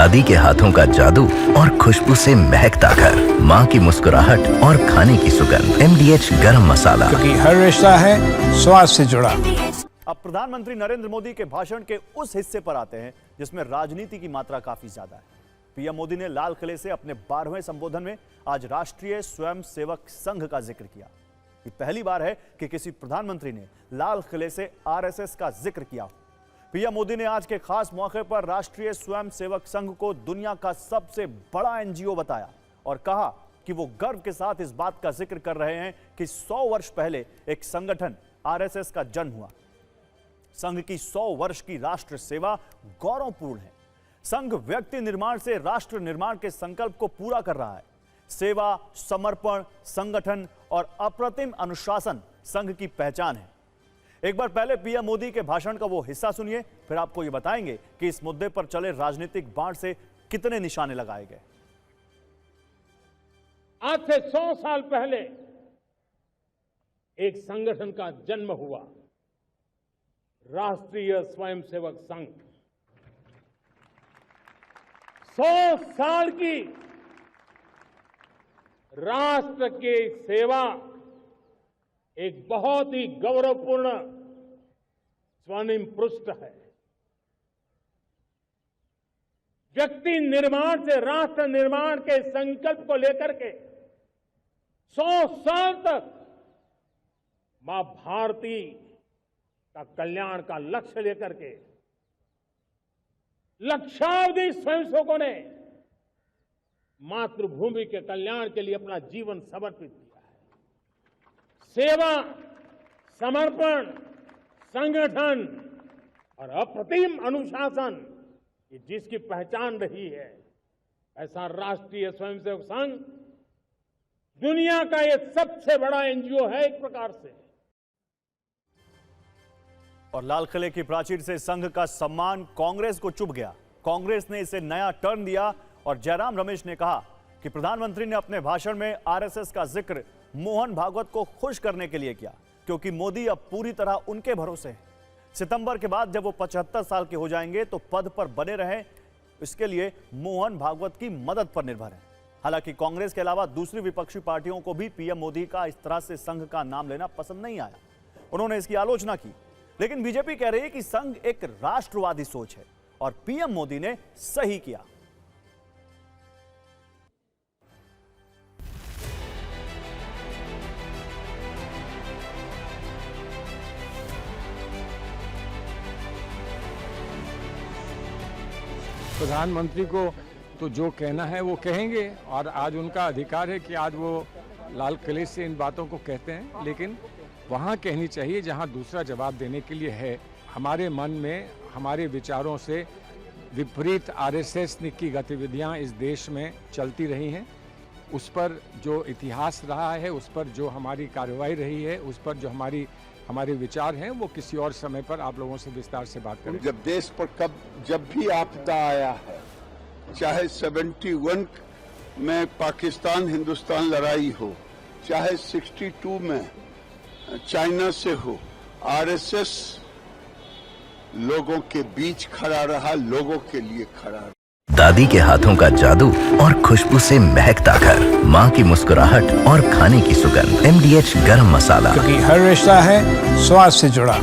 दादी के हाथों का जादू और खुशबू से महकता घर, माँ की मुस्कुराहट और खाने की सुगंध। MDH गरम मसाला, क्योंकि हर रिश्ता है स्वाद से जुड़ा। अब प्रधानमंत्री नरेंद्र मोदी के भाषण के उस हिस्से पर आते हैं जिसमें राजनीति की मात्रा काफी ज्यादा है। पीएम मोदी ने लाल किले से अपने 12वें संबोधन में आज राष्ट्रीय स्वयंसेवक संघ का जिक्र किया। ये पहली बार है कि किसी प्रधानमंत्री ने लाल किले से RSS का जिक्र किया। पीएम मोदी ने आज के खास मौके पर राष्ट्रीय स्वयंसेवक संघ को दुनिया का सबसे बड़ा NGO बताया और कहा कि वो गर्व के साथ इस बात का जिक्र कर रहे हैं कि 100 वर्ष पहले एक संगठन RSS का जन्म हुआ। संघ की 100 वर्ष की राष्ट्र सेवा गौरवपूर्ण है। संघ व्यक्ति निर्माण से राष्ट्र निर्माण के संकल्प को पूरा कर रहा है। सेवा, समर्पण, संगठन और अप्रतिम अनुशासन संघ की पहचान है। एक बार पहले पीएम मोदी के भाषण का वो हिस्सा सुनिए, फिर आपको ये बताएंगे कि इस मुद्दे पर चले राजनीतिक बाण से कितने निशाने लगाए गए। आज से 100 साल पहले एक संगठन का जन्म हुआ, राष्ट्रीय स्वयंसेवक संघ। 100 साल की राष्ट्र की सेवा एक बहुत ही गौरवपूर्ण स्वर्णिम पृष्ठ है। व्यक्ति निर्माण से राष्ट्र निर्माण के संकल्प को लेकर के 100 साल तक मां भारती का कल्याण का लक्ष्य लेकर के लक्षावधि स्वयंसेवकों ने मातृभूमि के कल्याण के लिए अपना जीवन समर्पित किया है। सेवा, समर्पण, संगठन और अप्रतिम अनुशासन ये जिसकी पहचान रही है, ऐसा राष्ट्रीय स्वयंसेवक संघ दुनिया का ये सबसे बड़ा NGO है एक प्रकार से। और लाल किले की प्राचीर से संघ का सम्मान कांग्रेस को चुभ गया। कांग्रेस ने इसे नया टर्न दिया और जयराम रमेश ने कहा कि प्रधानमंत्री ने अपने भाषण में RSS का जिक्र मोहन भागवत को खुश करने के लिए किया, क्योंकि मोदी अब पूरी तरह उनके भरोसे हैं। सितंबर के बाद जब वो 75 साल के हो जाएंगे तो पद पर बने रहें, इसके लिए मोहन भागवत की मदद पर निर्भर है। हालांकि कांग्रेस के अलावा दूसरी विपक्षी पार्टियों को भी पीएम मोदी का इस तरह से संघ का नाम लेना पसंद नहीं आया। उन्होंने इसकी आलोचना की, लेकिन बीजेपी कह रही है कि संघ एक राष्ट्रवादी सोच है और पीएम मोदी ने सही किया। प्रधानमंत्री को तो जो कहना है वो कहेंगे और आज उनका अधिकार है कि आज वो लाल किले से इन बातों को कहते हैं, लेकिन वहाँ कहनी चाहिए जहाँ दूसरा जवाब देने के लिए है। हमारे मन में हमारे विचारों से विपरीत RSS की गतिविधियाँ इस देश में चलती रही हैं। उस पर जो इतिहास रहा है, उस पर जो हमारी कार्रवाई रही है, उस पर जो हमारे विचार हैं, वो किसी और समय पर आप लोगों से विस्तार से बात करें। जब देश पर जब भी आपदा आया है, चाहे 71 में पाकिस्तान हिंदुस्तान लड़ाई हो, चाहे 62 में चाइना से हो, RSS लोगों के बीच खड़ा रहा, लोगों के लिए खड़ा रहा। दादी के हाथों का जादू और खुशबू से महकता घर, माँ की मुस्कुराहट और खाने की सुगंध। MDH गरम मसाला, क्योंकि हर रिश्ता है स्वाद से जुड़ा।